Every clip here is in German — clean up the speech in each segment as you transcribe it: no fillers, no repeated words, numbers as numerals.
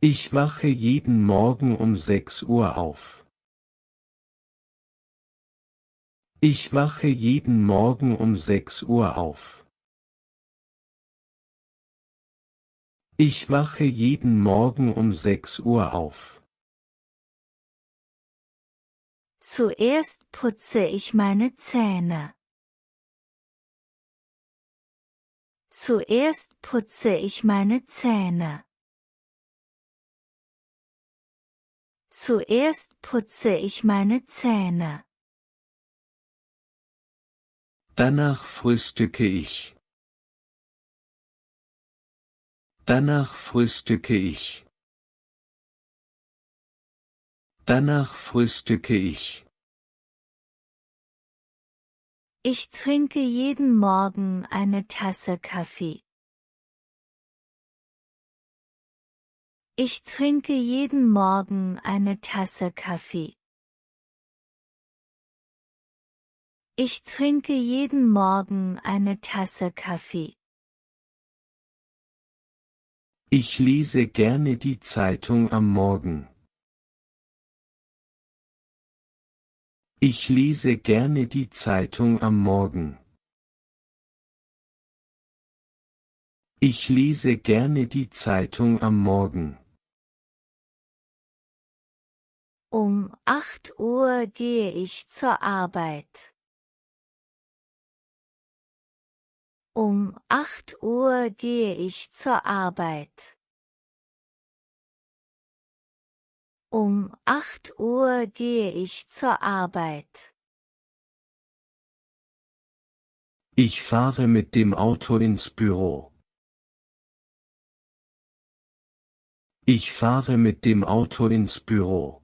Ich wache jeden Morgen um 6 Uhr auf. Ich wache jeden Morgen um 6 Uhr auf. Ich wache jeden Morgen um 6 Uhr auf. Zuerst putze ich meine Zähne. Zuerst putze ich meine Zähne. Zuerst putze ich meine Zähne. Danach frühstücke ich. Danach frühstücke ich. Danach frühstücke ich. Ich trinke jeden Morgen eine Tasse Kaffee. Ich trinke jeden Morgen eine Tasse Kaffee. Ich trinke jeden Morgen eine Tasse Kaffee. Ich lese gerne die Zeitung am Morgen. Ich lese gerne die Zeitung am Morgen. Ich lese gerne die Zeitung am Morgen. Um 8 Uhr gehe ich zur Arbeit. Um 8 Uhr gehe ich zur Arbeit. Um 8 Uhr gehe ich zur Arbeit. Ich fahre mit dem Auto ins Büro. Ich fahre mit dem Auto ins Büro.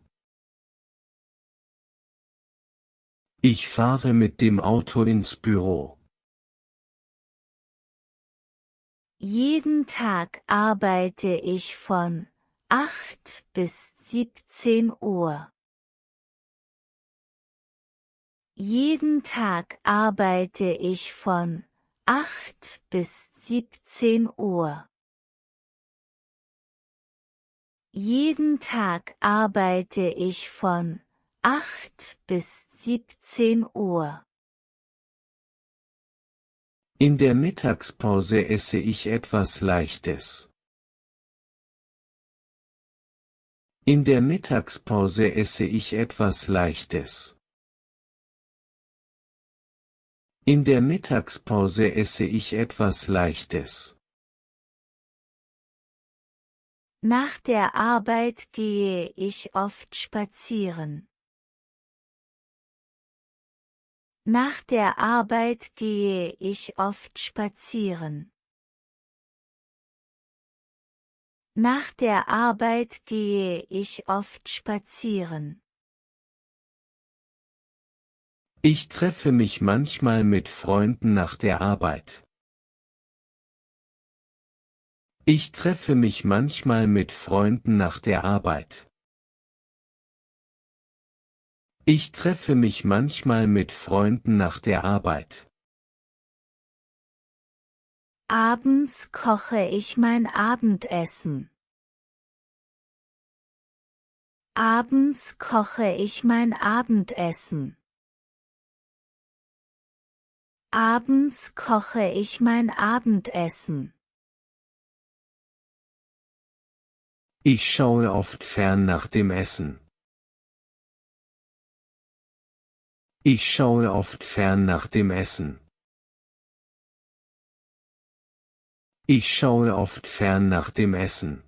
Ich fahre mit dem Auto ins Büro. Jeden Tag arbeite ich von 8 bis 17 Uhr. Jeden Tag arbeite ich von 8 bis 17 Uhr. Jeden Tag arbeite ich von 8 bis 17 Uhr. In der Mittagspause esse ich etwas Leichtes. In der Mittagspause esse ich etwas Leichtes. In der Mittagspause esse ich etwas Leichtes. Nach der Arbeit gehe ich oft spazieren. Nach der Arbeit gehe ich oft spazieren. Nach der Arbeit gehe ich oft spazieren. Ich treffe mich manchmal mit Freunden nach der Arbeit. Ich treffe mich manchmal mit Freunden nach der Arbeit. Ich treffe mich manchmal mit Freunden nach der Arbeit. Abends koche ich mein Abendessen. Abends koche ich mein Abendessen. Abends koche ich mein Abendessen. Ich schaue oft fern nach dem Essen. Ich schaue oft fern nach dem Essen. Ich schaue oft fern nach dem Essen.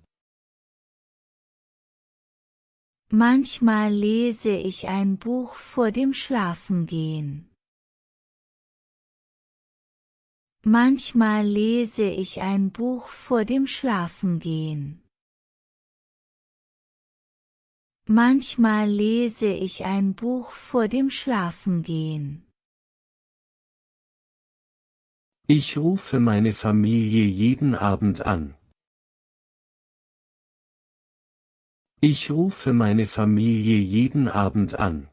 Manchmal lese ich ein Buch vor dem Schlafengehen. Manchmal lese ich ein Buch vor dem Schlafengehen. Manchmal lese ich ein Buch vor dem Schlafengehen. Ich rufe meine Familie jeden Abend an. Ich rufe meine Familie jeden Abend an.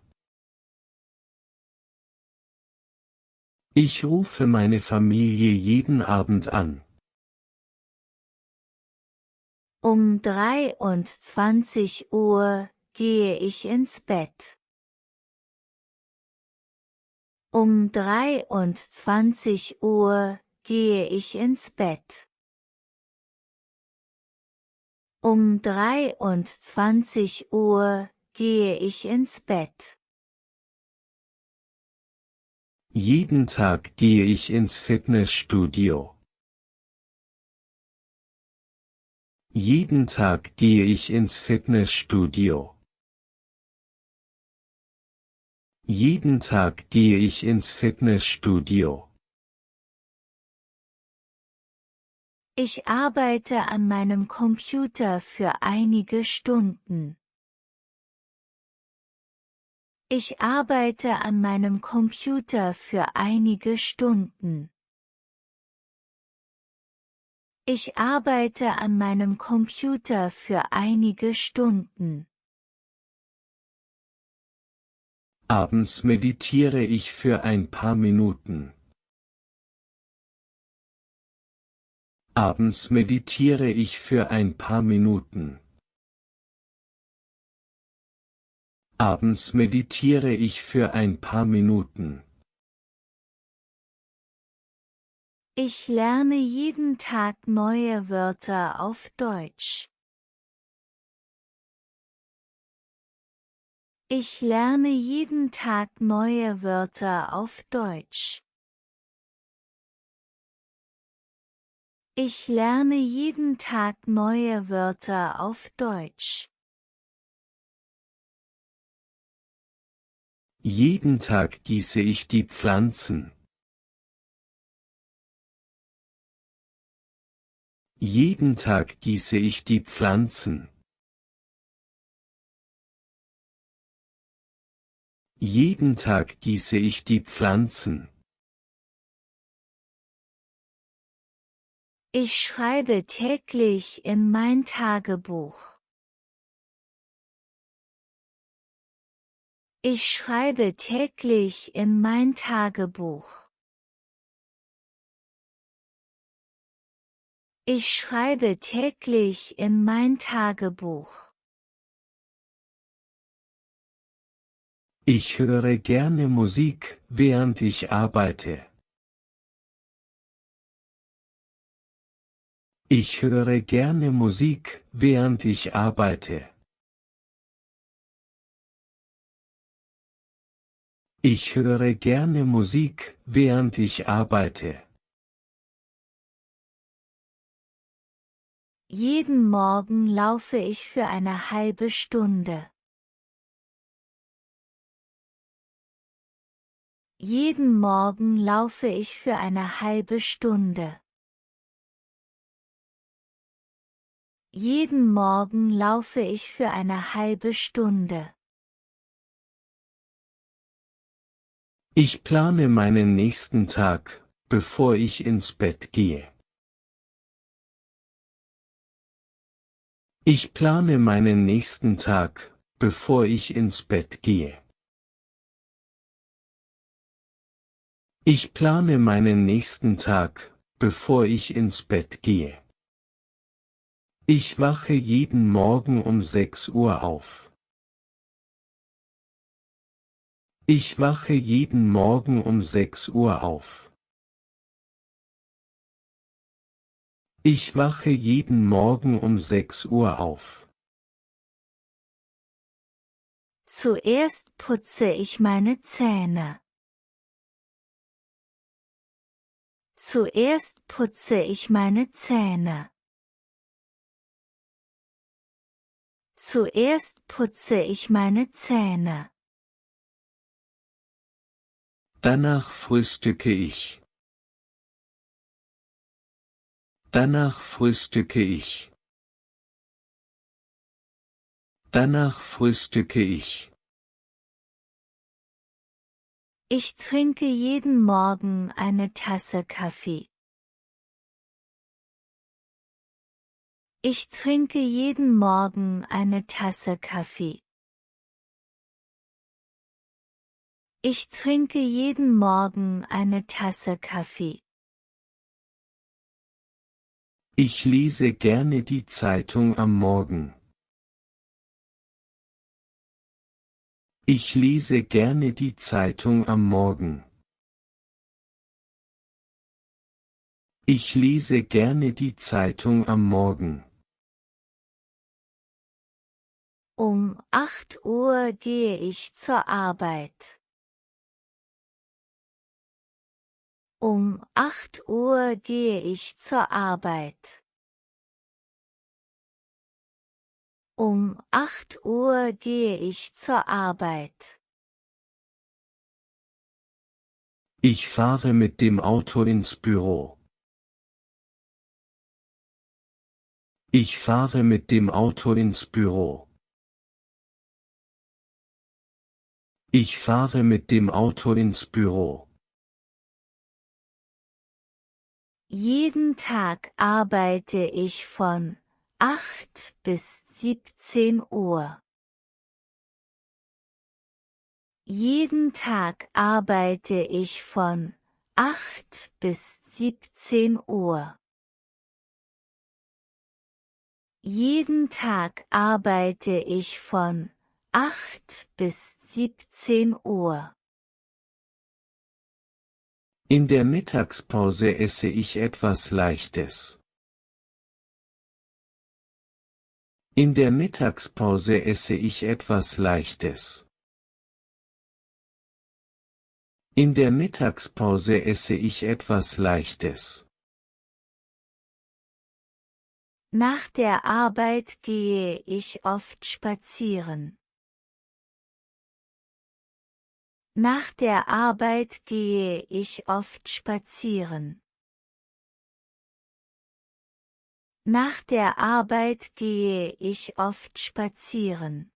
Ich rufe meine Familie jeden Abend an. Um 23 Uhr gehe ich ins Bett. Um 23 Uhr gehe ich ins Bett. Um 23 Uhr gehe ich ins Bett. Jeden Tag gehe ich ins Fitnessstudio. Jeden Tag gehe ich ins Fitnessstudio. Jeden Tag gehe ich ins Fitnessstudio. Ich arbeite an meinem Computer für einige Stunden. Ich arbeite an meinem Computer für einige Stunden. Ich arbeite an meinem Computer für einige Stunden. Abends meditiere ich für ein paar Minuten. Abends meditiere ich für ein paar Minuten. Abends meditiere ich für ein paar Minuten. Ich lerne jeden Tag neue Wörter auf Deutsch. Ich lerne jeden Tag neue Wörter auf Deutsch. Ich lerne jeden Tag neue Wörter auf Deutsch. Jeden Tag gieße ich die Pflanzen. Jeden Tag gieße ich die Pflanzen. Jeden Tag gieße ich die Pflanzen. Ich schreibe täglich in mein Tagebuch. Ich schreibe täglich in mein Tagebuch. Ich schreibe täglich in mein Tagebuch. Ich höre gerne Musik, während ich arbeite. Ich höre gerne Musik, während ich arbeite. Ich höre gerne Musik, während ich arbeite. Jeden Morgen laufe ich für eine halbe Stunde. Jeden Morgen laufe ich für eine halbe Stunde. Jeden Morgen laufe ich für eine halbe Stunde. Ich plane meinen nächsten Tag, bevor ich ins Bett gehe. Ich plane meinen nächsten Tag, bevor ich ins Bett gehe. Ich plane meinen nächsten Tag, bevor ich ins Bett gehe. Ich wache jeden Morgen um 6 Uhr auf. Ich wache jeden Morgen um 6 Uhr auf. Ich wache jeden Morgen um 6 Uhr auf. Zuerst putze ich meine Zähne. Zuerst putze ich meine Zähne. Zuerst putze ich meine Zähne. Danach frühstücke ich. Danach frühstücke ich. Danach frühstücke ich. Ich trinke jeden Morgen eine Tasse Kaffee. Ich trinke jeden Morgen eine Tasse Kaffee. Ich trinke jeden Morgen eine Tasse Kaffee. Ich lese gerne die Zeitung am Morgen. Ich lese gerne die Zeitung am Morgen. Ich lese gerne die Zeitung am Morgen. Um 8 Uhr gehe ich zur Arbeit. Um 8 Uhr gehe ich zur Arbeit. Um 8 Uhr gehe ich zur Arbeit. Ich fahre mit dem Auto ins Büro. Ich fahre mit dem Auto ins Büro. Ich fahre mit dem Auto ins Büro. Jeden Tag arbeite ich von 8 bis 17 Uhr. Jeden Tag arbeite ich von 8 bis 17 Uhr. Jeden Tag arbeite ich von 8 bis 17 Uhr. In der Mittagspause esse ich etwas Leichtes. In der Mittagspause esse ich etwas Leichtes. In der Mittagspause esse ich etwas Leichtes. Nach der Arbeit gehe ich oft spazieren. Nach der Arbeit gehe ich oft spazieren. Nach der Arbeit gehe ich oft spazieren.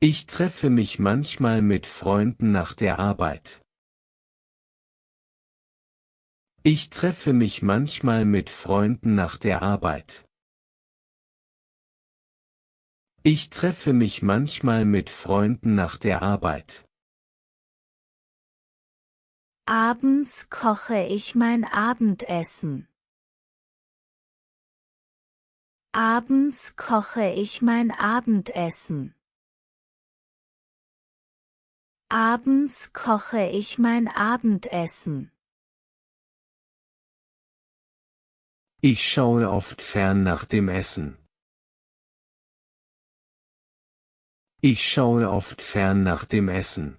Ich treffe mich manchmal mit Freunden nach der Arbeit. Ich treffe mich manchmal mit Freunden nach der Arbeit. Ich treffe mich manchmal mit Freunden nach der Arbeit. Abends koche ich mein Abendessen. Abends koche ich mein Abendessen. Abends koche ich mein Abendessen. Ich schaue oft fern nach dem Essen. Ich schaue oft fern nach dem Essen.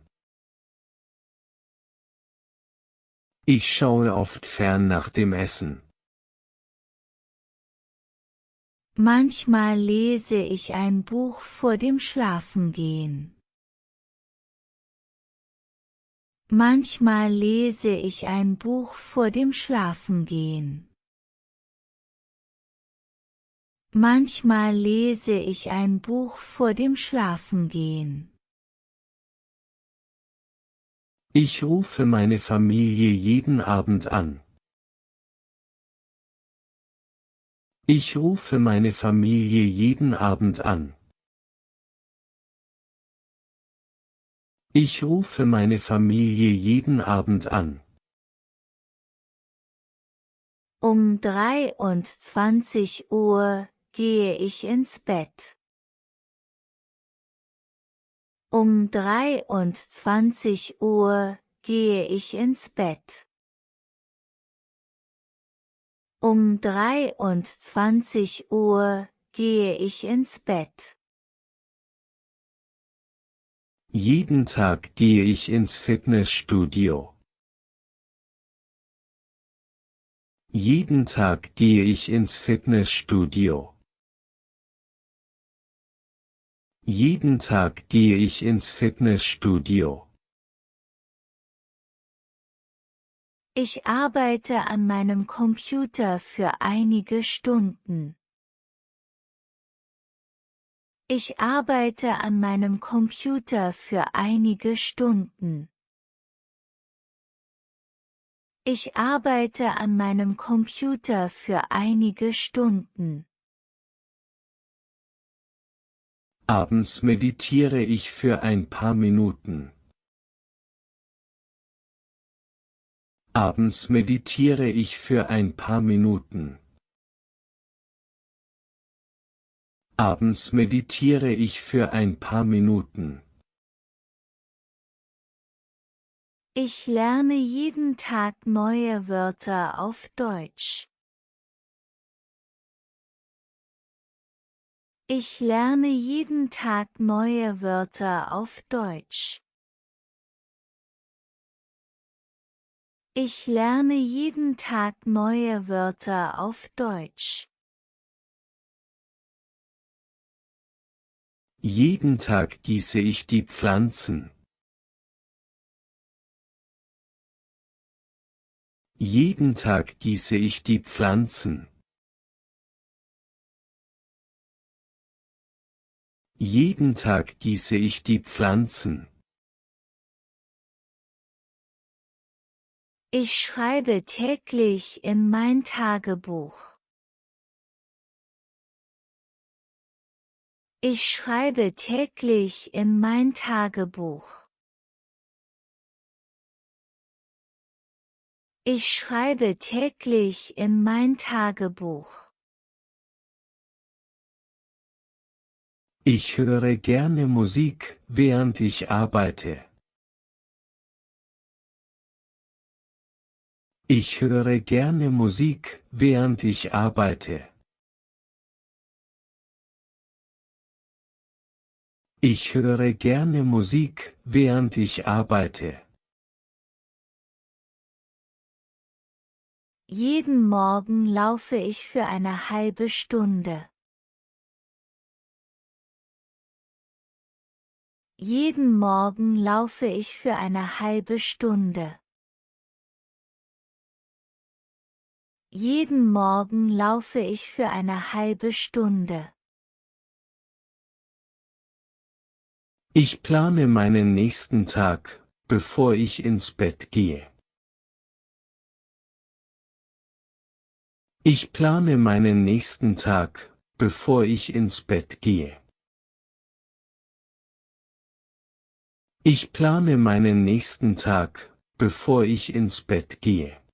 Ich schaue oft fern nach dem Essen. Manchmal lese ich ein Buch vor dem Schlafengehen. Manchmal lese ich ein Buch vor dem Schlafengehen. Manchmal lese ich ein Buch vor dem Schlafengehen. Ich rufe meine Familie jeden Abend an. Ich rufe meine Familie jeden Abend an. Ich rufe meine Familie jeden Abend an. Um 23 Uhr gehe ich ins Bett. Um 23 Uhr gehe ich ins Bett. Um 23 Uhr gehe ich ins Bett. Jeden Tag gehe ich ins Fitnessstudio. Jeden Tag gehe ich ins Fitnessstudio. Jeden Tag gehe ich ins Fitnessstudio. Ich arbeite an meinem Computer für einige Stunden. Ich arbeite an meinem Computer für einige Stunden. Ich arbeite an meinem Computer für einige Stunden. Abends meditiere ich für ein paar Minuten. Abends meditiere ich für ein paar Minuten. Abends meditiere ich für ein paar Minuten. Ich lerne jeden Tag neue Wörter auf Deutsch. Ich lerne jeden Tag neue Wörter auf Deutsch. Ich lerne jeden Tag neue Wörter auf Deutsch. Jeden Tag gieße ich die Pflanzen. Jeden Tag gieße ich die Pflanzen. Jeden Tag gieße ich die Pflanzen. Ich schreibe täglich in mein Tagebuch. Ich schreibe täglich in mein Tagebuch. Ich schreibe täglich in mein Tagebuch. Ich höre gerne Musik, während ich arbeite. Ich höre gerne Musik, während ich arbeite. Ich höre gerne Musik, während ich arbeite. Jeden Morgen laufe ich für eine halbe Stunde. Jeden Morgen laufe ich für eine halbe Stunde. Jeden Morgen laufe ich für eine halbe Stunde. Ich plane meinen nächsten Tag, bevor ich ins Bett gehe. Ich plane meinen nächsten Tag, bevor ich ins Bett gehe. Ich plane meinen nächsten Tag, bevor ich ins Bett gehe.